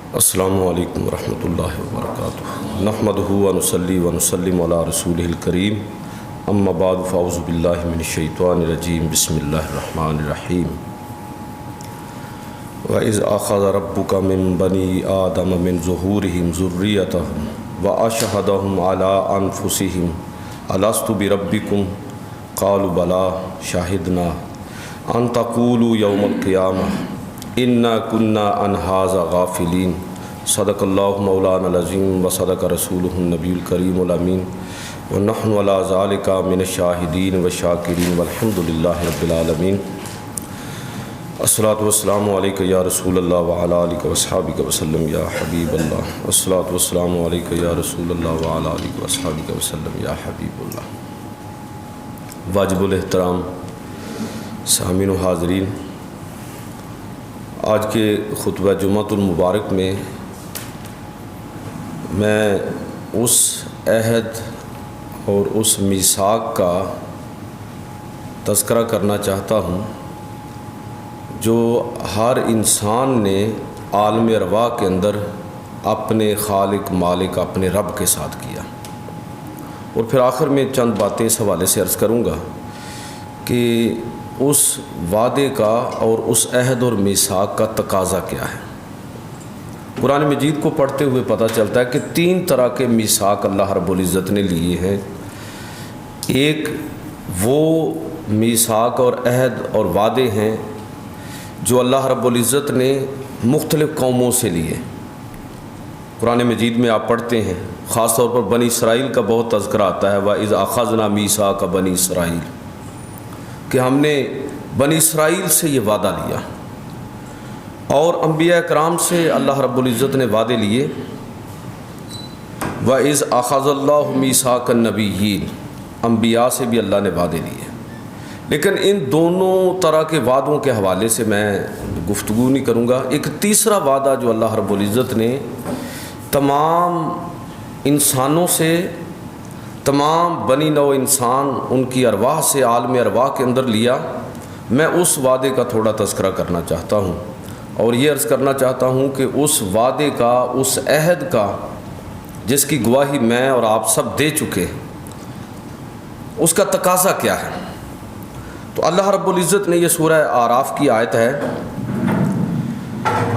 السلام علیکم ورحمۃ اللہ وبرکاتہ۔ نحمدہ ونصلی ونسلم علی رسولہ الکریم، اما بعد فاعوذ باللہ من الشیطان الرجیم، بسم اللہ الرحمن الرحیم۔ وَإِذْ أَخَذَ رَبُّكَ مِن بَنِي آدَمَ مِن ظُهُورِهِمْ ذُرِّيَّتَهُمْ وَأَشْهَدَهُمْ عَلَىٰ أَنفُسِهِمْ أَلَسْتُ بِرَبِّكُمْ قَالُوا بَلَىٰ شَهِدْنَا أَن تَقُولُوا يَوْمَ الْقِيَامَةِ اِنَّا كُنَّا عَنْ هَٰذَا غَافِلِينَ۔ صدق اللہ مولانا العظیم وصدق رسولہ النبی الکریم الامین، ونحن علیٰ ذالک من الشاہدین والشاکرین والحمد للہ رب العالمین۔ الصلاۃ والسلام علیک یا رسول اللہ وعلی آلک واصحابک وسلم یا حبیب اللہ۔ الصلاۃ والسلام علیک یا رسول اللہ وعلی آلک واصحابک وسلم یا حبیب اللہ۔ واجب الاحترام سامعین و حاضرین، آج کے خطبہ جمعۃ المبارک میں میں اس عہد اور اس میثاق کا تذکرہ کرنا چاہتا ہوں جو ہر انسان نے عالم ارواح کے اندر اپنے خالق مالک اپنے رب کے ساتھ کیا، اور پھر آخر میں چند باتیں اس حوالے سے عرض کروں گا کہ اس وعدے کا اور اس عہد اور میثاق کا تقاضا کیا ہے۔ قرآن مجید کو پڑھتے ہوئے پتہ چلتا ہے کہ تین طرح کے میثاق اللہ رب العزت نے لیے ہیں۔ ایک وہ میثاق اور عہد اور وعدے ہیں جو اللہ رب العزت نے مختلف قوموں سے لیے۔ قرآن مجید میں آپ پڑھتے ہیں، خاص طور پر بنی اسرائیل کا بہت تذکرہ آتا ہے، وَإِذْ أَخَذْنَا مِيثَاقَ بَنِي اسرائیل، کہ ہم نے بنی اسرائیل سے یہ وعدہ لیا۔ اور انبیاء کرام سے اللہ رب العزت نے وعدے لیے، وَإِذْ أَخَذَ اللَّهُ مِيثَاقَ النَّبِيِّينَ، انبیاء سے بھی اللہ نے وعدے لیے۔ لیکن ان دونوں طرح کے وعدوں کے حوالے سے میں گفتگو نہیں کروں گا۔ ایک تیسرا وعدہ جو اللہ رب العزت نے تمام انسانوں سے، تمام بنی نوع انسان، ان کی ارواح سے عالم ارواح کے اندر لیا، میں اس وعدے کا تھوڑا تذکرہ کرنا چاہتا ہوں، اور یہ عرض کرنا چاہتا ہوں کہ اس وعدے کا، اس عہد کا جس کی گواہی میں اور آپ سب دے چکے ہیں، اس کا تقاضا کیا ہے۔ تو اللہ رب العزت نے، یہ سورہ اعراف کی آیت ہے،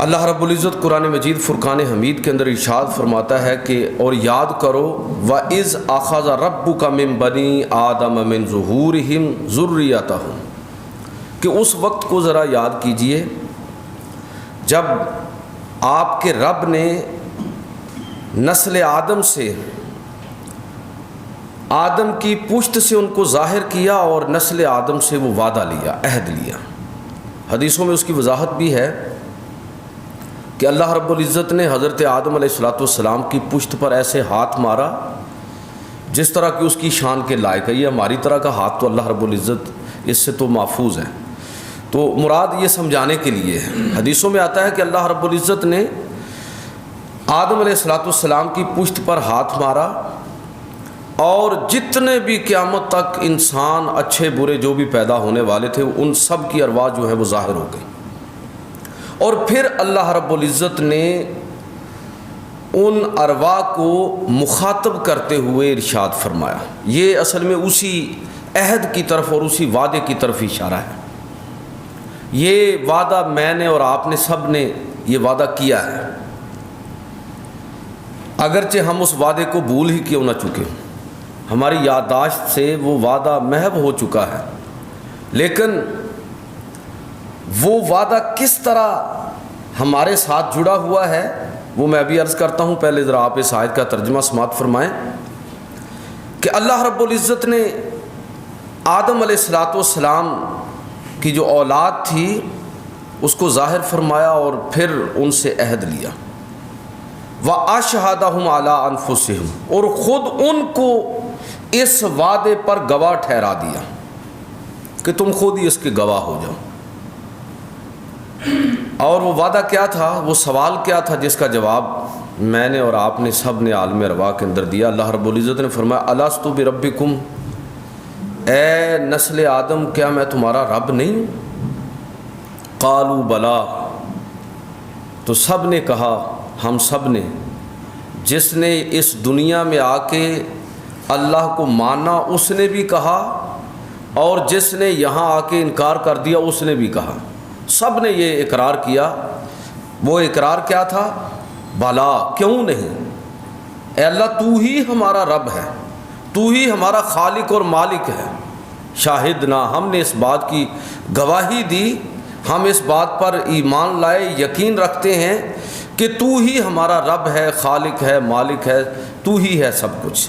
اللہ رب العزت قرآن مجید فرقان حمید کے اندر ارشاد فرماتا ہے کہ اور یاد کرو، وَإِذْ أَخَذَ رَبُّكَ مِن بَنِي آدَمَ مِن ظُهُورِهِمْ ذُرِّيَّتَهُمْ، کہ اس وقت کو ذرا یاد کیجئے جب آپ کے رب نے نسل آدم سے، آدم کی پشت سے ان کو ظاہر کیا اور نسل آدم سے وہ وعدہ لیا، عہد لیا۔ حدیثوں میں اس کی وضاحت بھی ہے کہ اللہ رب العزت نے حضرت آدم علیہ السلام کی پشت پر ایسے ہاتھ مارا جس طرح کہ اس کی شان کے لائق ہے۔ یہ ہماری طرح کا ہاتھ تو اللہ رب العزت اس سے تو محفوظ ہے۔ تو مراد یہ سمجھانے کے لیے ہے، حدیثوں میں آتا ہے کہ اللہ رب العزت نے آدم علیہ السلام کی پشت پر ہاتھ مارا، اور جتنے بھی قیامت تک انسان اچھے برے جو بھی پیدا ہونے والے تھے، ان سب کی ارواح جو ہے وہ ظاہر ہو گئی۔ اور پھر اللہ رب العزت نے ان ارواح کو مخاطب کرتے ہوئے ارشاد فرمایا۔ یہ اصل میں اسی عہد کی طرف اور اسی وعدے کی طرف اشارہ ہے۔ یہ وعدہ میں نے اور آپ نے سب نے یہ وعدہ کیا ہے، اگرچہ ہم اس وعدے کو بھول ہی کیوں نہ چکے، ہماری یادداشت سے وہ وعدہ محو ہو چکا ہے، لیکن وہ وعدہ کس طرح ہمارے ساتھ جڑا ہوا ہے وہ میں بھی عرض کرتا ہوں۔ پہلے ذرا آپ اس آیت کا ترجمہ سماعت فرمائیں کہ اللہ رب العزت نے آدم علیہ السلام کی جو اولاد تھی اس کو ظاہر فرمایا اور پھر ان سے عہد لیا، وَأَشْهَدَهُمْ عَلَىٰ أَنفُسِهِمْ، اور خود ان کو اس وعدے پر گواہ ٹھہرا دیا کہ تم خود ہی اس کے گواہ ہو جاؤ۔ اور وہ وعدہ کیا تھا، وہ سوال کیا تھا جس کا جواب میں نے اور آپ نے سب نے عالم ارواح کے اندر دیا۔ اللہ رب العزت نے فرمایا، أَلَسْتُ بِرَبِّكُمْ، اے نسل آدم کیا میں تمہارا رب نہیں ہوں؟ قالوا بلا، تو سب نے کہا ہم سب نے، جس نے اس دنیا میں آ کے اللہ کو مانا اس نے بھی کہا، اور جس نے یہاں آ کے انکار کر دیا اس نے بھی کہا، سب نے یہ اقرار کیا۔ وہ اقرار کیا تھا؟ بھلا کیوں نہیں، اے اللہ تو ہی ہمارا رب ہے، تو ہی ہمارا خالق اور مالک ہے۔ شاہدنا، ہم نے اس بات کی گواہی دی، ہم اس بات پر ایمان لائے، یقین رکھتے ہیں کہ تو ہی ہمارا رب ہے، خالق ہے، مالک ہے، تو ہی ہے سب کچھ۔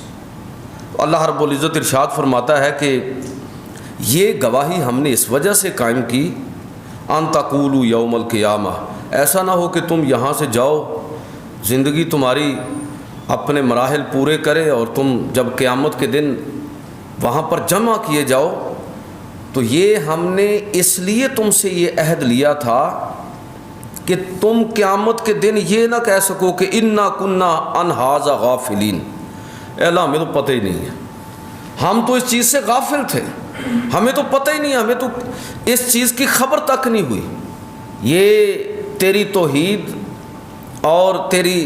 اللہ رب العزت ارشاد فرماتا ہے کہ یہ گواہی ہم نے اس وجہ سے قائم کی، ان تقولوا یوم القیامہ، ایسا نہ ہو کہ تم یہاں سے جاؤ، زندگی تمہاری اپنے مراحل پورے کرے اور تم جب قیامت کے دن وہاں پر جمع کیے جاؤ، تو یہ ہم نے اس لیے تم سے یہ عہد لیا تھا کہ تم قیامت کے دن یہ نہ کہہ سکو کہ انا کنا عن ھذا غافلین، اے اللہ ہمیں تو پتہ ہی نہیں ہے، ہم تو اس چیز سے غافل تھے، ہمیں تو پتہ ہی نہیں، ہمیں تو اس چیز کی خبر تک نہیں ہوئی۔ یہ تیری توحید اور تیری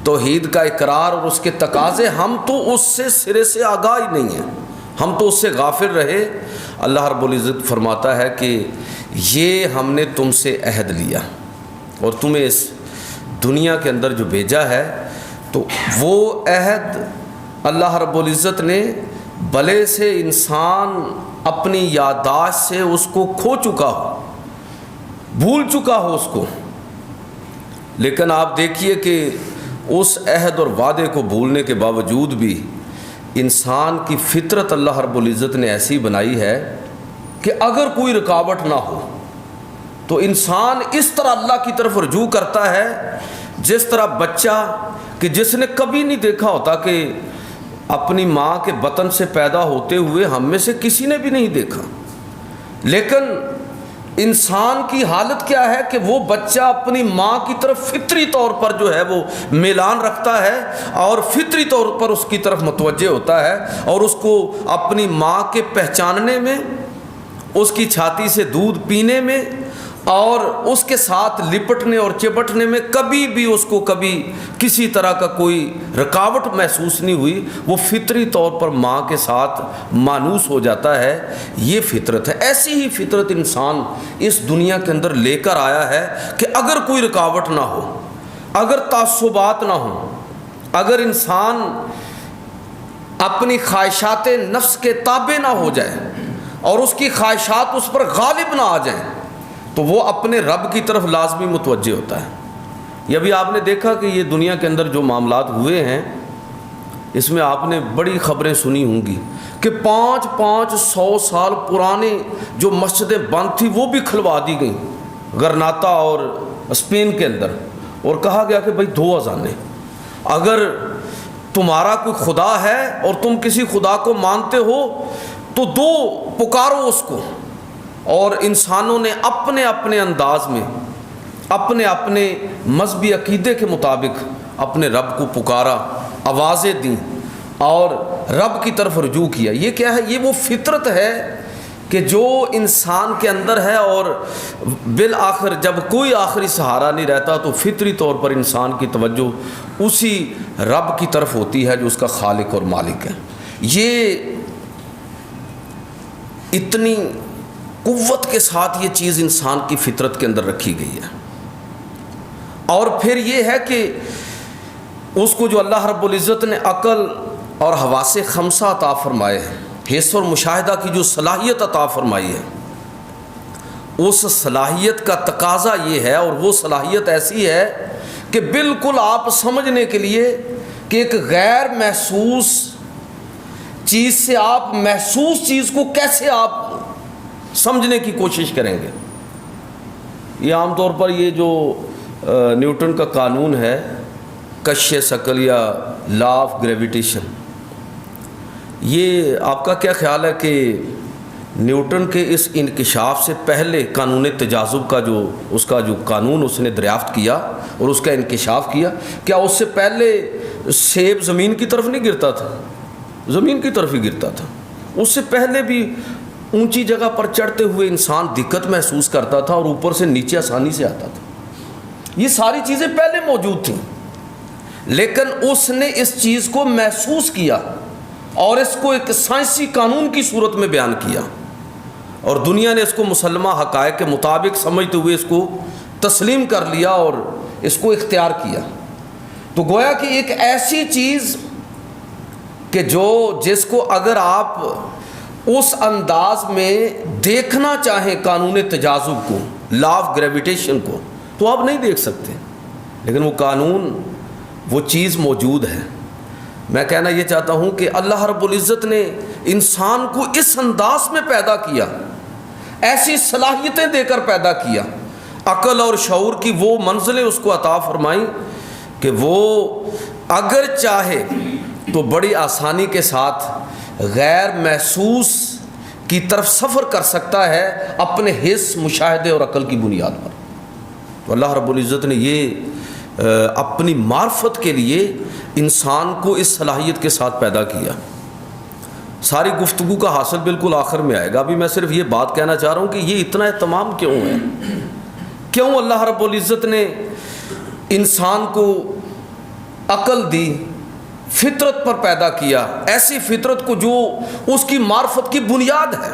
توحید کا اقرار اور اس کے تقاضے، ہم تو اس سے سرے سے آگاہ ہی نہیں ہیں، ہم تو اس سے غافل رہے۔ اللہ رب العزت فرماتا ہے کہ یہ ہم نے تم سے عہد لیا اور تمہیں اس دنیا کے اندر جو بھیجا ہے، تو وہ عہد اللہ رب العزت نے بھلے سے انسان اپنی یادداشت سے اس کو کھو چکا ہو، بھول چکا ہو اس کو، لیکن آپ دیکھیے کہ اس عہد اور وعدے کو بھولنے کے باوجود بھی انسان کی فطرت اللہ رب العزت نے ایسی بنائی ہے کہ اگر کوئی رکاوٹ نہ ہو تو انسان اس طرح اللہ کی طرف رجوع کرتا ہے جس طرح بچہ کہ جس نے کبھی نہیں دیکھا ہوتا کہ اپنی ماں کے بطن سے پیدا ہوتے ہوئے ہم میں سے کسی نے بھی نہیں دیکھا، لیکن انسان کی حالت کیا ہے کہ وہ بچہ اپنی ماں کی طرف فطری طور پر جو ہے وہ میلان رکھتا ہے اور فطری طور پر اس کی طرف متوجہ ہوتا ہے، اور اس کو اپنی ماں کے پہچاننے میں، اس کی چھاتی سے دودھ پینے میں اور اس کے ساتھ لپٹنے اور چپٹنے میں کبھی بھی اس کو کبھی کسی طرح کا کوئی رکاوٹ محسوس نہیں ہوئی، وہ فطری طور پر ماں کے ساتھ مانوس ہو جاتا ہے۔ یہ فطرت ہے، ایسی ہی فطرت انسان اس دنیا کے اندر لے کر آیا ہے کہ اگر کوئی رکاوٹ نہ ہو، اگر تعصبات نہ ہوں، اگر انسان اپنی خواہشات نفس کے تابع نہ ہو جائے اور اس کی خواہشات اس پر غالب نہ آ جائیں، تو وہ اپنے رب کی طرف لازمی متوجہ ہوتا ہے۔ یہ بھی آپ نے دیکھا کہ یہ دنیا کے اندر جو معاملات ہوئے ہیں، اس میں آپ نے بڑی خبریں سنی ہوں گی کہ 500 سال پرانے جو مسجدیں بند تھیں وہ بھی کھلوا دی گئیں غرناطہ اور اسپین کے اندر، اور کہا گیا کہ بھائی 2 اذانیں، اگر تمہارا کوئی خدا ہے اور تم کسی خدا کو مانتے ہو تو 2 پکارو اس کو۔ اور انسانوں نے اپنے اپنے انداز میں، اپنے اپنے مذہبی عقیدے کے مطابق اپنے رب کو پکارا، آوازیں دیں اور رب کی طرف رجوع کیا۔ یہ کیا ہے؟ یہ وہ فطرت ہے کہ جو انسان کے اندر ہے، اور بالآخر جب کوئی آخری سہارا نہیں رہتا تو فطری طور پر انسان کی توجہ اسی رب کی طرف ہوتی ہے جو اس کا خالق اور مالک ہے۔ یہ اتنی قوت کے ساتھ یہ چیز انسان کی فطرت کے اندر رکھی گئی ہے۔ اور پھر یہ ہے کہ اس کو جو اللہ رب العزت نے عقل اور حواس خمسہ عطا فرمائے ہیں، حس اور مشاہدہ کی جو صلاحیت عطا فرمائی ہے، اس صلاحیت کا تقاضا یہ ہے، اور وہ صلاحیت ایسی ہے کہ بالکل آپ سمجھنے کے لیے کہ ایک غیر محسوس چیز سے آپ محسوس چیز کو کیسے آپ سمجھنے کی کوشش کریں گے۔ یہ عام طور پر یہ جو نیوٹن کا قانون ہے، کش ثقل یا لا آف گریویٹیشن، یہ آپ کا کیا خیال ہے کہ نیوٹن کے اس انکشاف سے پہلے قانون تجاذب کا جو اس کا جو قانون اس نے دریافت کیا اور اس کا انکشاف کیا، کیا اس سے پہلے سیب زمین کی طرف نہیں گرتا تھا؟ زمین کی طرف ہی گرتا تھا۔ اس سے پہلے بھی اونچی جگہ پر چڑھتے ہوئے انسان دقت محسوس کرتا تھا اور اوپر سے نیچے آسانی سے آتا تھا۔ یہ ساری چیزیں پہلے موجود تھیں، لیکن اس نے اس چیز کو محسوس کیا اور اس کو ایک سائنسی قانون کی صورت میں بیان کیا، اور دنیا نے اس کو مسلمہ حقائق کے مطابق سمجھتے ہوئے اس کو تسلیم کر لیا اور اس کو اختیار کیا۔ تو گویا کہ ایک ایسی چیز کہ جس کو اگر آپ اس انداز میں دیکھنا چاہیں قانون تجاذب کو، لا آف گریویٹیشن کو، تو آپ نہیں دیکھ سکتے، لیکن وہ قانون، وہ چیز موجود ہے۔ میں کہنا یہ چاہتا ہوں کہ اللہ رب العزت نے انسان کو اس انداز میں پیدا کیا، ایسی صلاحیتیں دے کر پیدا کیا، عقل اور شعور کی وہ منزلیں اس کو عطا فرمائیں کہ وہ اگر چاہے تو بڑی آسانی کے ساتھ غیر محسوس کی طرف سفر کر سکتا ہے اپنے حس، مشاہدے اور عقل کی بنیاد پر۔ تو اللہ رب العزت نے یہ اپنی معرفت کے لیے انسان کو اس صلاحیت کے ساتھ پیدا کیا۔ ساری گفتگو کا حاصل بالکل آخر میں آئے گا، ابھی میں صرف یہ بات کہنا چاہ رہا ہوں کہ یہ اتنا اہتمام کیوں ہے، کیوں اللہ رب العزت نے انسان کو عقل دی، فطرت پر پیدا کیا، ایسی فطرت کو جو اس کی معرفت کی بنیاد ہے۔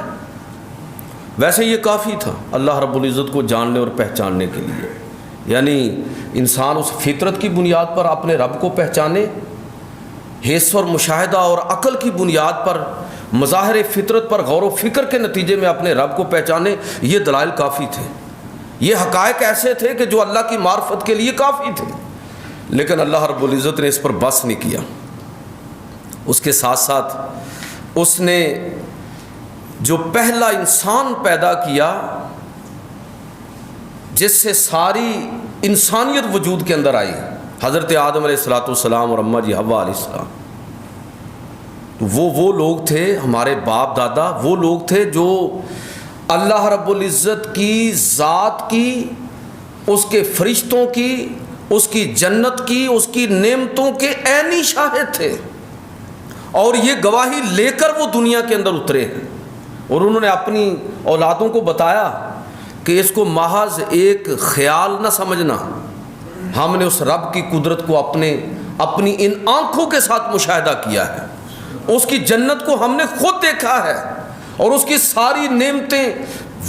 ویسے یہ کافی تھا اللہ رب العزت کو جاننے اور پہچاننے کے لیے، یعنی انسان اس فطرت کی بنیاد پر اپنے رب کو پہچانے، حس اور مشاہدہ اور عقل کی بنیاد پر مظاہر فطرت پر غور و فکر کے نتیجے میں اپنے رب کو پہچانے، یہ دلائل کافی تھے، یہ حقائق ایسے تھے کہ جو اللہ کی معرفت کے لیے کافی تھے۔ لیکن اللہ رب العزت نے اس پر بس نہیں کیا، اس کے ساتھ ساتھ اس نے جو پہلا انسان پیدا کیا جس سے ساری انسانیت وجود کے اندر آئی، حضرت آدم علیہ السلام اور اماں جی حوا علیہ السلام، تو وہ لوگ تھے، ہمارے باپ دادا وہ لوگ تھے جو اللہ رب العزت کی ذات کی، اس کے فرشتوں کی، اس کی جنت کی، اس کی نعمتوں کے عینی شاہد تھے، اور یہ گواہی لے کر وہ دنیا کے اندر اترے ہیں، اور انہوں نے اپنی اولادوں کو بتایا کہ اس کو محض ایک خیال نہ سمجھنا، ہم نے اس رب کی قدرت کو اپنی ان آنکھوں کے ساتھ مشاہدہ کیا ہے، اس کی جنت کو ہم نے خود دیکھا ہے، اور اس کی ساری نعمتیں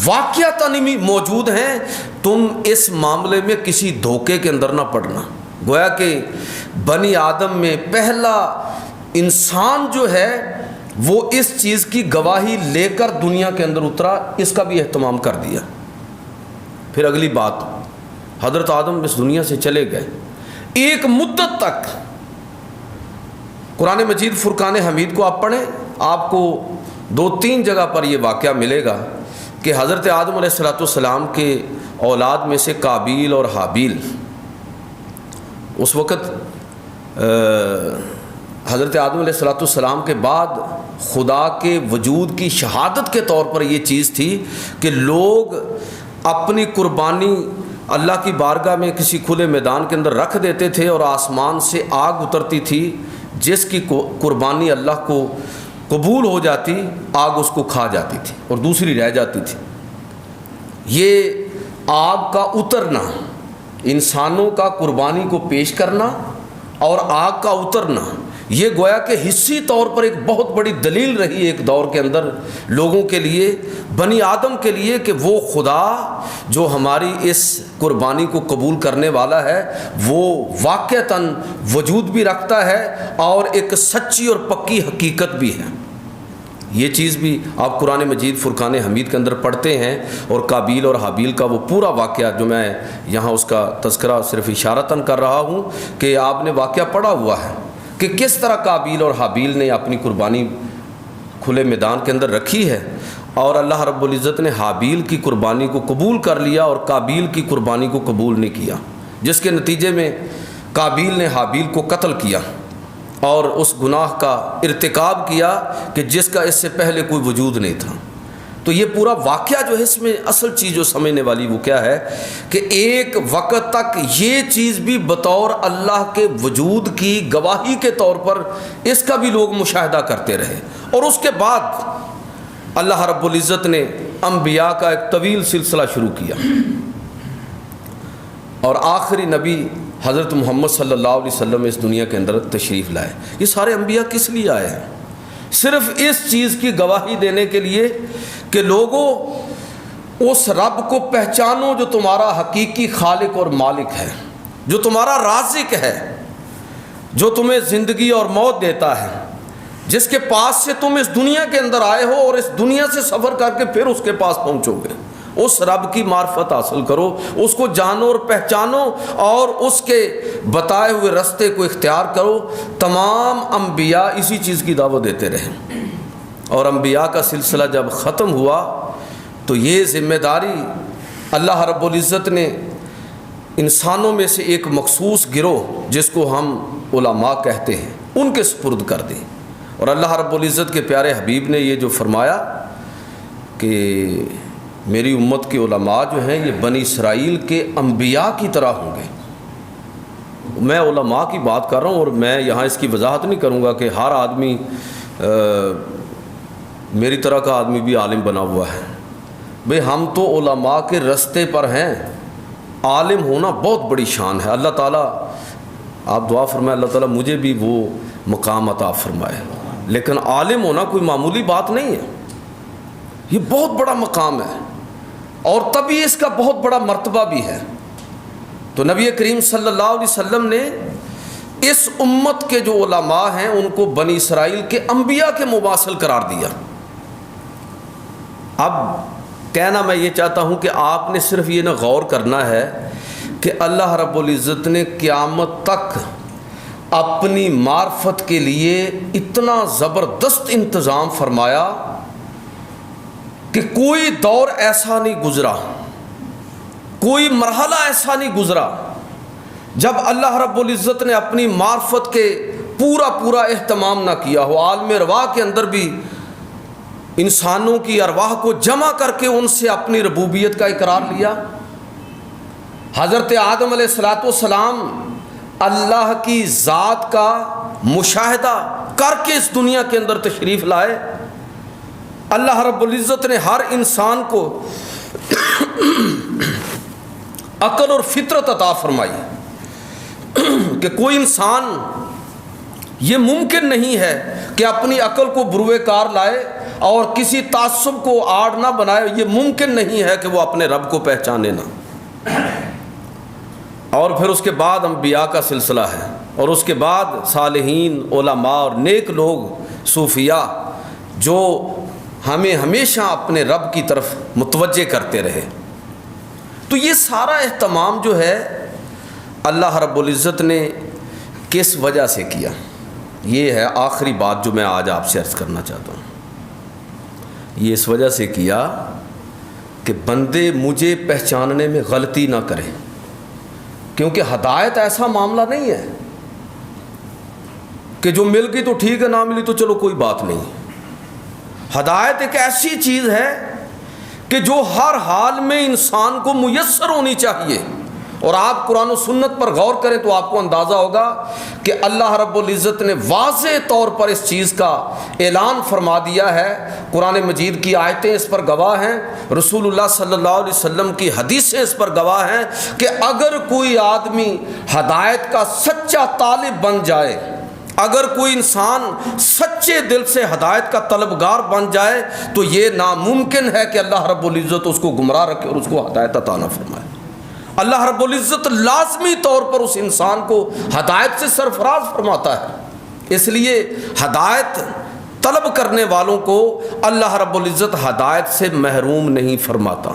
واقعتاً موجود ہیں، تم اس معاملے میں کسی دھوکے کے اندر نہ پڑنا۔ گویا کہ بنی آدم میں پہلا انسان جو ہے وہ اس چیز کی گواہی لے کر دنیا کے اندر اترا، اس کا بھی اہتمام کر دیا۔ پھر اگلی بات، حضرت آدم اس دنیا سے چلے گئے، ایک مدت تک قرآن مجید فرقان حمید کو آپ پڑھیں، آپ کو 2-3 جگہ پر یہ واقعہ ملے گا کہ حضرت آدم علیہ السلام کے اولاد میں سے قابیل اور حابیل، اس وقت حضرت آدم علیہ السلام کے بعد خدا کے وجود کی شہادت کے طور پر یہ چیز تھی کہ لوگ اپنی قربانی اللہ کی بارگاہ میں کسی کھلے میدان کے اندر رکھ دیتے تھے، اور آسمان سے آگ اترتی تھی، جس کی قربانی اللہ کو قبول ہو جاتی، آگ اس کو کھا جاتی تھی اور دوسری رہ جاتی تھی۔ یہ آگ کا اترنا، انسانوں کا قربانی کو پیش کرنا اور آگ کا اترنا، یہ گویا کہ حصی طور پر ایک بہت بڑی دلیل رہی ایک دور کے اندر لوگوں کے لیے، بنی آدم کے لیے، کہ وہ خدا جو ہماری اس قربانی کو قبول کرنے والا ہے وہ واقعتاً وجود بھی رکھتا ہے اور ایک سچی اور پکی حقیقت بھی ہے۔ یہ چیز بھی آپ قرآن مجید فرقان حمید کے اندر پڑھتے ہیں، اور قابیل اور حابیل کا وہ پورا واقعہ جو میں یہاں اس کا تذکرہ صرف اشارتاً کر رہا ہوں کہ آپ نے واقعہ پڑھا ہوا ہے کہ کس طرح قابیل اور حابیل نے اپنی قربانی کھلے میدان کے اندر رکھی ہے، اور اللہ رب العزت نے حابیل کی قربانی کو قبول کر لیا اور قابیل کی قربانی کو قبول نہیں کیا، جس کے نتیجے میں قابیل نے حابیل کو قتل کیا اور اس گناہ کا ارتکاب کیا کہ جس کا اس سے پہلے کوئی وجود نہیں تھا۔ تو یہ پورا واقعہ جو ہے، اس میں اصل چیز جو سمجھنے والی وہ کیا ہے کہ ایک وقت تک یہ چیز بھی بطور اللہ کے وجود کی گواہی کے طور پر اس کا بھی لوگ مشاہدہ کرتے رہے، اور اس کے بعد اللہ رب العزت نے انبیاء کا ایک طویل سلسلہ شروع کیا۔ اور آخری نبی حضرت محمد صلی اللہ علیہ وسلم اس دنیا کے اندر تشریف لائے۔ یہ سارے انبیاء کس لیے آئے ہیں؟ صرف اس چیز کی گواہی دینے کے لیے کہ لوگوں اس رب کو پہچانو جو تمہارا حقیقی خالق اور مالک ہے، جو تمہارا رازق ہے، جو تمہیں زندگی اور موت دیتا ہے، جس کے پاس سے تم اس دنیا کے اندر آئے ہو اور اس دنیا سے سفر کر کے پھر اس کے پاس پہنچو گے۔ اس رب کی معرفت حاصل کرو، اس کو جانو اور پہچانو اور اس کے بتائے ہوئے راستے کو اختیار کرو۔ تمام انبیاء اسی چیز کی دعوت دیتے رہے، اور انبیاء کا سلسلہ جب ختم ہوا تو یہ ذمہ داری اللہ رب العزت نے انسانوں میں سے ایک مخصوص گروہ جس کو ہم علماء کہتے ہیں ان کے سپرد کر دی۔ اور اللہ رب العزت کے پیارے حبیب نے یہ جو فرمایا کہ میری امت کے علماء جو ہیں یہ بنی اسرائیل کے انبیاء کی طرح ہوں گے۔ میں علماء کی بات کر رہا ہوں، اور میں یہاں اس کی وضاحت نہیں کروں گا کہ ہر آدمی میری طرح کا آدمی بھی عالم بنا ہوا ہے۔ بھئی ہم تو علماء کے رستے پر ہیں۔ عالم ہونا بہت بڑی شان ہے۔ اللہ تعالیٰ، آپ دعا فرمائے اللہ تعالیٰ مجھے بھی وہ مقام عطا فرمائے، لیکن عالم ہونا کوئی معمولی بات نہیں ہے، یہ بہت بڑا مقام ہے، اور تبھی اس کا بہت بڑا مرتبہ بھی ہے۔ تو نبی کریم صلی اللہ علیہ وسلم نے اس امت کے جو علماء ہیں ان کو بنی اسرائیل کے انبیاء کے مماثل قرار دیا۔ اب کہنا میں یہ چاہتا ہوں کہ آپ نے صرف یہ نہ غور کرنا ہے کہ اللہ رب العزت نے قیامت تک اپنی معرفت کے لیے اتنا زبردست انتظام فرمایا کہ کوئی دور ایسا نہیں گزرا، کوئی مرحلہ ایسا نہیں گزرا جب اللہ رب العزت نے اپنی معرفت کے پورا اہتمام نہ کیا ہو۔ عالم ارواح کے اندر بھی انسانوں کی ارواح کو جمع کر کے ان سے اپنی ربوبیت کا اقرار لیا۔ حضرت آدم علیہ السلام اللہ کی ذات کا مشاہدہ کر کے اس دنیا کے اندر تشریف لائے۔ اللہ رب العزت نے ہر انسان کو عقل اور فطرت عطا فرمائی کہ کوئی انسان یہ ممکن نہیں ہے کہ اپنی عقل کو بروئے کار لائے اور کسی تعصب کو آڑ نہ بنائے۔ یہ ممکن نہیں ہے کہ وہ اپنے رب کو پہچانے نہ۔ اور پھر اس کے بعد انبیاء کا سلسلہ ہے، اور اس کے بعد صالحین، علماء اور نیک لوگ، صوفیاء، جو ہمیں ہمیشہ اپنے رب کی طرف متوجہ کرتے رہے۔ تو یہ سارا اہتمام جو ہے اللہ رب العزت نے کس وجہ سے کیا؟ یہ ہے آخری بات جو میں آج آپ سے عرض کرنا چاہتا ہوں۔ یہ اس وجہ سے کیا کہ بندے مجھے پہچاننے میں غلطی نہ کریں، کیونکہ ہدایت ایسا معاملہ نہیں ہے کہ جو مل گئی تو ٹھیک ہے، نہ ملی تو چلو کوئی بات نہیں۔ ہدایت ایک ایسی چیز ہے کہ جو ہر حال میں انسان کو میسر ہونی چاہیے۔ اور آپ قرآن و سنت پر غور کریں تو آپ کو اندازہ ہوگا کہ اللہ رب العزت نے واضح طور پر اس چیز کا اعلان فرما دیا ہے۔ قرآن مجید کی آیتیں اس پر گواہ ہیں، رسول اللہ صلی اللہ علیہ وسلم کی حدیثیں اس پر گواہ ہیں کہ اگر کوئی آدمی ہدایت کا سچا طالب بن جائے، اگر کوئی انسان سچے دل سے ہدایت کا طلبگار بن جائے تو یہ ناممکن ہے کہ اللہ رب العزت اس کو گمراہ رکھے اور اس کو ہدایت عطا نہ فرمائے۔ اللہ رب العزت لازمی طور پر اس انسان کو ہدایت سے سرفراز فرماتا ہے۔ اس لیے ہدایت طلب کرنے والوں کو اللہ رب العزت ہدایت سے محروم نہیں فرماتا۔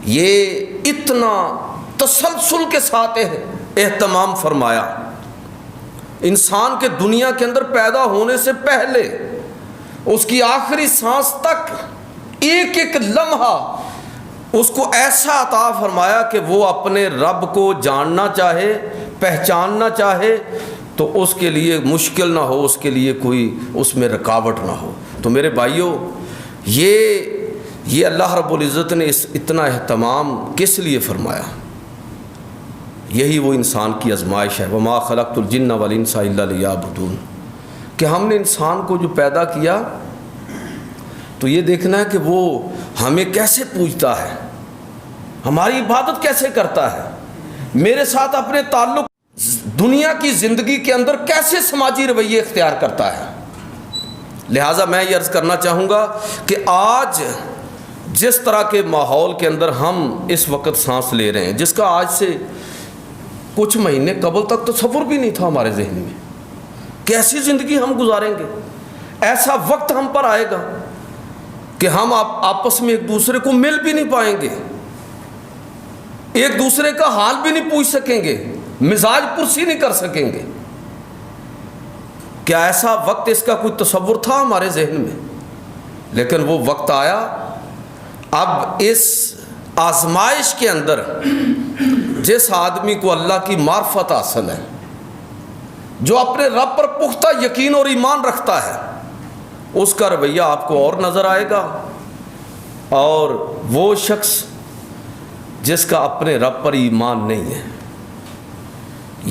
یہ اتنا تسلسل کے ساتھ اہتمام فرمایا۔ انسان کے دنیا کے اندر پیدا ہونے سے پہلے اس کی آخری سانس تک ایک ایک لمحہ اس کو ایسا عطا فرمایا کہ وہ اپنے رب کو جاننا چاہے، پہچاننا چاہے تو اس کے لیے مشکل نہ ہو، اس کے لیے کوئی اس میں رکاوٹ نہ ہو۔ تو میرے بھائیوں، یہ اللہ رب العزت نے اتنا اہتمام کس لیے فرمایا؟ یہی وہ انسان کی آزمائش ہے۔ وما خلقت الجن والانس الا لیعبدون، کہ ہم نے انسان کو جو پیدا کیا تو یہ دیکھنا ہے کہ وہ ہمیں کیسے پوجتا ہے، ہماری عبادت کیسے کرتا ہے, میرے ساتھ اپنے تعلق دنیا کی زندگی کے اندر کیسے سماجی رویے اختیار کرتا ہے. لہٰذا میں یہ عرض کرنا چاہوں گا کہ آج جس طرح کے ماحول کے اندر ہم اس وقت سانس لے رہے ہیں, جس کا آج سے کچھ مہینے قبل تک تصور بھی نہیں تھا ہمارے ذہن میں, کیسی زندگی ہم گزاریں گے. ایسا وقت ہم پر آئے گا کہ ہم آپس میں ایک دوسرے کو مل بھی نہیں پائیں گے, ایک دوسرے کا حال بھی نہیں پوچھ سکیں گے, مزاج پرسی نہیں کر سکیں گے. کیا ایسا وقت, اس کا کوئی تصور تھا ہمارے ذہن میں؟ لیکن وہ وقت آیا. اب اس آزمائش کے اندر جس آدمی کو اللہ کی معرفت حاصل ہے, جو اپنے رب پر پختہ یقین اور ایمان رکھتا ہے, اس کا رویہ آپ کو اور نظر آئے گا. اور وہ شخص جس کا اپنے رب پر ایمان نہیں ہے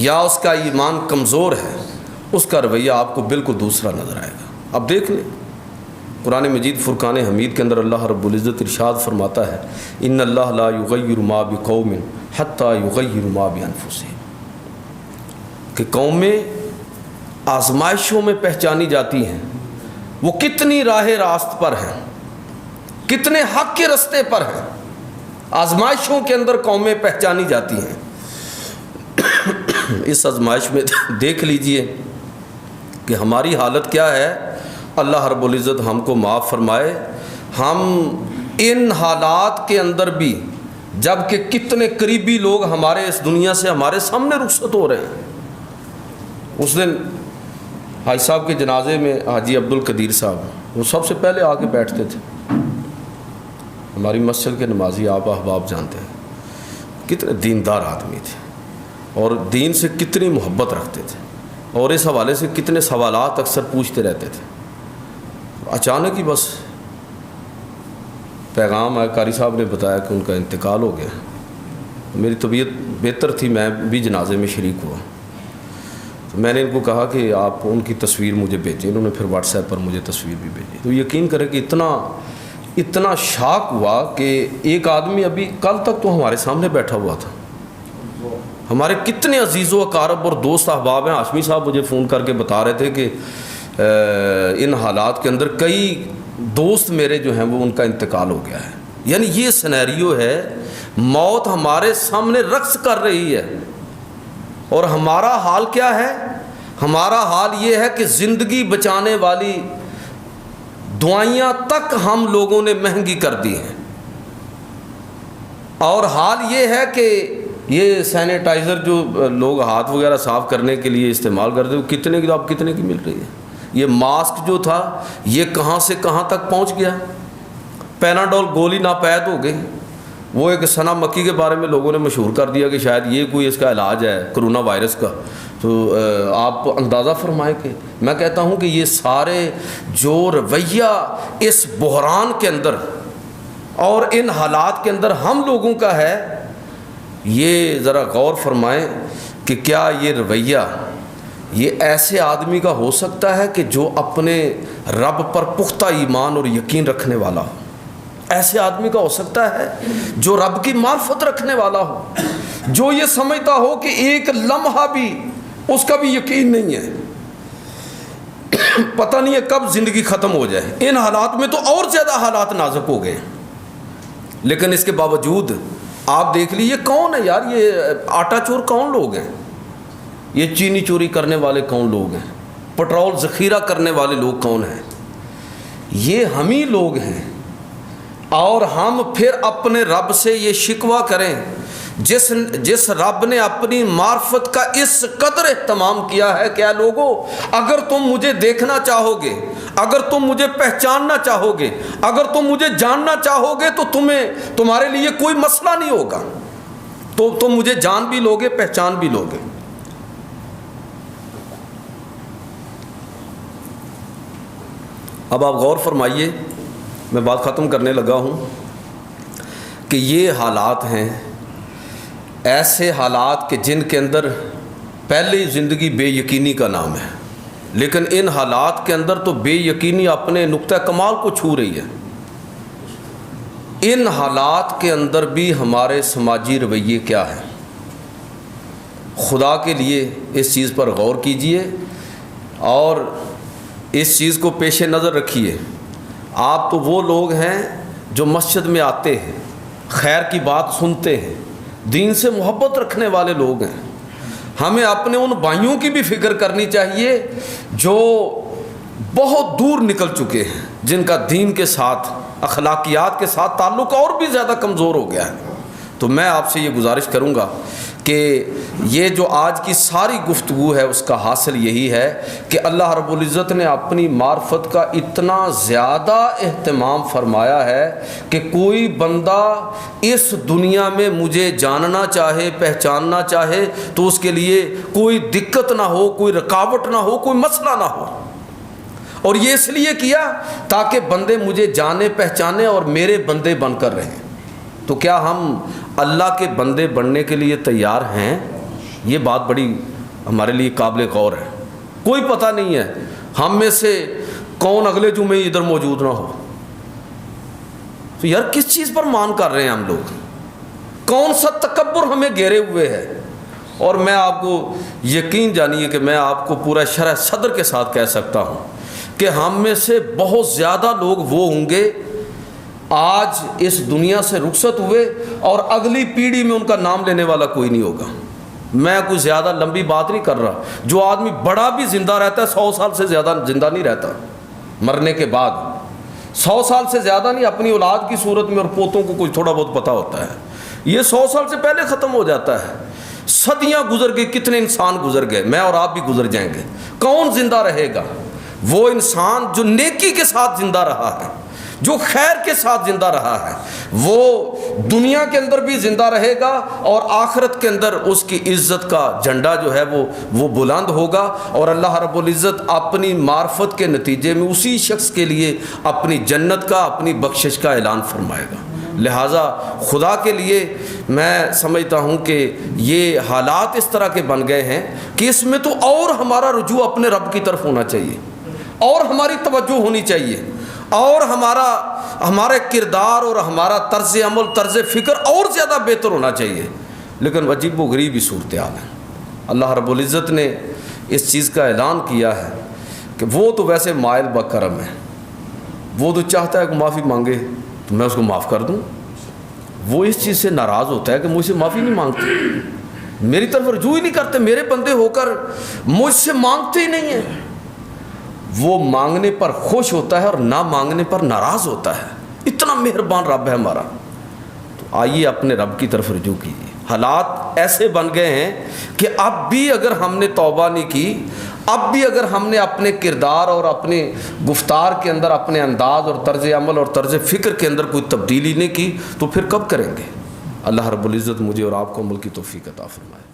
یا اس کا ایمان کمزور ہے, اس کا رویہ آپ کو بالکل دوسرا نظر آئے گا. اب دیکھ لیں, قرآن مجید فرقان حمید کے اندر اللہ رب العزت ارشاد فرماتا ہے, ان اللہ لا یغیر ما بقوم حتی یغیروا ما بانفسہم, کہ قومیں آزمائشوں میں پہچانی جاتی ہیں, وہ کتنی راہ راست پر ہیں, کتنے حق کے رستے پر ہیں. آزمائشوں کے اندر قومیں پہچانی جاتی ہیں. اس آزمائش میں دیکھ لیجئے کہ ہماری حالت کیا ہے. اللہ رب العزت ہم کو معاف فرمائے. ہم ان حالات کے اندر بھی, جب کہ کتنے قریبی لوگ ہمارے اس دنیا سے ہمارے سامنے رخصت ہو رہے ہیں. اس دن حاجی صاحب کے جنازے میں حاجی عبد القدیر صاحب وہ سب سے پہلے آ کے بیٹھتے تھے. ہماری مسجد کے نمازی آپ احباب جانتے ہیں, کتنے دیندار آدمی تھے اور دین سے کتنی محبت رکھتے تھے, اور اس حوالے سے کتنے سوالات اکثر پوچھتے رہتے تھے. اچانک ہی بس پیغام آیا, قاری صاحب نے بتایا کہ ان کا انتقال ہو گیا. میری طبیعت بہتر تھی, میں بھی جنازے میں شریک ہوا. تو میں نے ان کو کہا کہ آپ ان کی تصویر مجھے بھیجیں. انہوں نے پھر واٹس ایپ پر مجھے تصویر بھی بھیجی. تو یقین کریں کہ اتنا شاک ہوا کہ ایک آدمی ابھی کل تک تو ہمارے سامنے بیٹھا ہوا تھا. ہمارے کتنے عزیز و اقارب اور دوست احباب ہیں. ہاشمی صاحب مجھے فون کر کے بتا رہے تھے کہ ان حالات کے اندر کئی دوست میرے جو ہیں وہ ان کا انتقال ہو گیا ہے. یعنی یہ سینیریو ہے, موت ہمارے سامنے رقص کر رہی ہے. اور ہمارا حال کیا ہے؟ ہمارا حال یہ ہے کہ زندگی بچانے والی دعائیاں تک ہم لوگوں نے مہنگی کر دی ہیں. اور حال یہ ہے کہ یہ سینیٹائزر جو لوگ ہاتھ وغیرہ صاف کرنے کے لیے استعمال کرتے ہیں, وہ کتنے کی, اب کتنے کی مل رہی ہے. یہ ماسک جو تھا یہ کہاں سے کہاں تک پہنچ گیا. پیناڈول گولی ناپید ہو گئی. وہ ایک ثنا مکی کے بارے میں لوگوں نے مشہور کر دیا کہ شاید یہ کوئی اس کا علاج ہے کرونا وائرس کا. تو آپ اندازہ فرمائیں کہ میں کہتا ہوں کہ یہ سارے جو رویہ اس بحران کے اندر اور ان حالات کے اندر ہم لوگوں کا ہے, یہ ذرا غور فرمائیں کہ کیا یہ رویہ یہ ایسے آدمی کا ہو سکتا ہے کہ جو اپنے رب پر پختہ ایمان اور یقین رکھنے والا ہو. ایسے آدمی کا ہو سکتا ہے جو رب کی معرفت رکھنے والا ہو, جو یہ سمجھتا ہو کہ ایک لمحہ بھی اس کا بھی یقین نہیں ہے, پتہ نہیں ہے کب زندگی ختم ہو جائے. ان حالات میں تو اور زیادہ حالات نازک ہو گئے. لیکن اس کے باوجود آپ دیکھ لیجیے کون ہے یار, یہ آٹا چور کون لوگ ہیں, یہ چینی چوری کرنے والے کون لوگ ہیں, پٹرول ذخیرہ کرنے والے لوگ کون ہیں؟ یہ ہم ہی لوگ ہیں. اور ہم پھر اپنے رب سے یہ شکوہ کریں جس رب نے اپنی معرفت کا اس قدر اہتمام کیا ہے کہ اے لوگو, اگر تم مجھے دیکھنا چاہو گے, اگر تم مجھے پہچاننا چاہو گے, اگر تم مجھے جاننا چاہو گے تو تمہارے لیے کوئی مسئلہ نہیں ہوگا, تو تم مجھے جان بھی لوگے, پہچان بھی لوگے. اب آپ غور فرمائیے, میں بات ختم کرنے لگا ہوں, کہ یہ حالات ہیں ایسے حالات کہ جن کے اندر پہلی زندگی بے یقینی کا نام ہے, لیکن ان حالات کے اندر تو بے یقینی اپنے نقطہ کمال کو چھو رہی ہے. ان حالات کے اندر بھی ہمارے سماجی رویے کیا ہیں؟ خدا کے لیے اس چیز پر غور کیجئے اور اس چیز کو پیش نظر رکھیے۔ آپ تو وہ لوگ ہیں جو مسجد میں آتے ہیں، خیر کی بات سنتے ہیں، دین سے محبت رکھنے والے لوگ ہیں۔ ہمیں اپنے ان بھائیوں کی بھی فکر کرنی چاہیے جو بہت دور نکل چکے ہیں، جن کا دین کے ساتھ، اخلاقیات کے ساتھ تعلق اور بھی زیادہ کمزور ہو گیا ہے۔ تو میں آپ سے یہ گزارش کروں گا کہ یہ جو آج کی ساری گفتگو ہے اس کا حاصل یہی ہے کہ اللہ رب العزت نے اپنی معرفت کا اتنا زیادہ اہتمام فرمایا ہے کہ کوئی بندہ اس دنیا میں مجھے جاننا چاہے، پہچاننا چاہے تو اس کے لیے کوئی دقت نہ ہو، کوئی رکاوٹ نہ ہو، کوئی مسئلہ نہ ہو۔ اور یہ اس لیے کیا تاکہ بندے مجھے جانے پہچانے اور میرے بندے بن کر رہیں۔ تو کیا ہم اللہ کے بندے بننے کے لیے تیار ہیں؟ یہ بات بڑی ہمارے لیے قابل غور ہے۔ کوئی پتہ نہیں ہے ہم میں سے کون اگلے جمعے ادھر موجود نہ ہو۔ تو یار کس چیز پر مان کر رہے ہیں ہم لوگ؟ کون سا تکبر ہمیں گھیرے ہوئے ہے؟ اور میں آپ کو یقین جانیے کہ میں آپ کو پورا شرح صدر کے ساتھ کہہ سکتا ہوں کہ ہم میں سے بہت زیادہ لوگ وہ ہوں گے آج اس دنیا سے رخصت ہوئے اور اگلی پیڑھی میں ان کا نام لینے والا کوئی نہیں ہوگا۔ میں کوئی زیادہ لمبی بات نہیں کر رہا۔ جو آدمی بڑا بھی زندہ رہتا ہے 100 سال سے زیادہ زندہ نہیں رہتا، مرنے کے بعد 100 سال سے زیادہ نہیں، اپنی اولاد کی صورت میں اور پوتوں کو کچھ تھوڑا بہت پتہ ہوتا ہے، یہ 100 سال سے پہلے ختم ہو جاتا ہے۔ صدیاں گزر گئی، کتنے انسان گزر گئے، میں اور آپ بھی گزر جائیں گے۔ کون زندہ رہے گا؟ وہ انسان جو نیکی کے ساتھ زندہ رہا ہے، جو خیر کے ساتھ زندہ رہا ہے، وہ دنیا کے اندر بھی زندہ رہے گا اور آخرت کے اندر اس کی عزت کا جھنڈا جو ہے وہ بلند ہوگا، اور اللہ رب العزت اپنی معرفت کے نتیجے میں اسی شخص کے لیے اپنی جنت کا، اپنی بخشش کا اعلان فرمائے گا۔ لہٰذا خدا کے لیے میں سمجھتا ہوں کہ یہ حالات اس طرح کے بن گئے ہیں کہ اس میں تو اور ہمارا رجوع اپنے رب کی طرف ہونا چاہیے، اور ہماری توجہ ہونی چاہیے، اور ہمارے کردار اور ہمارا طرز عمل، طرز فکر اور زیادہ بہتر ہونا چاہیے۔ لیکن عجیب و غریب ہی صورتحال ہے۔ اللہ رب العزت نے اس چیز کا اعلان کیا ہے کہ وہ تو ویسے مائل بکرم ہے، وہ تو چاہتا ہے کہ معافی مانگے تو میں اس کو معاف کر دوں۔ وہ اس چیز سے ناراض ہوتا ہے کہ مجھ سے معافی نہیں مانگتے، میری طرف رجوع ہی نہیں کرتے، میرے بندے ہو کر مجھ سے مانگتے ہی نہیں ہیں۔ وہ مانگنے پر خوش ہوتا ہے اور نہ مانگنے پر ناراض ہوتا ہے۔ اتنا مہربان رب ہے ہمارا۔ تو آئیے اپنے رب کی طرف رجوع کیجیے۔ حالات ایسے بن گئے ہیں کہ اب بھی اگر ہم نے توبہ نہیں کی، اب بھی اگر ہم نے اپنے کردار اور اپنے گفتار کے اندر، اپنے انداز اور طرز عمل اور طرز فکر کے اندر کوئی تبدیلی نہیں کی تو پھر کب کریں گے؟ اللہ رب العزت مجھے اور آپ کو عمل کی توفیق عطا فرمائے۔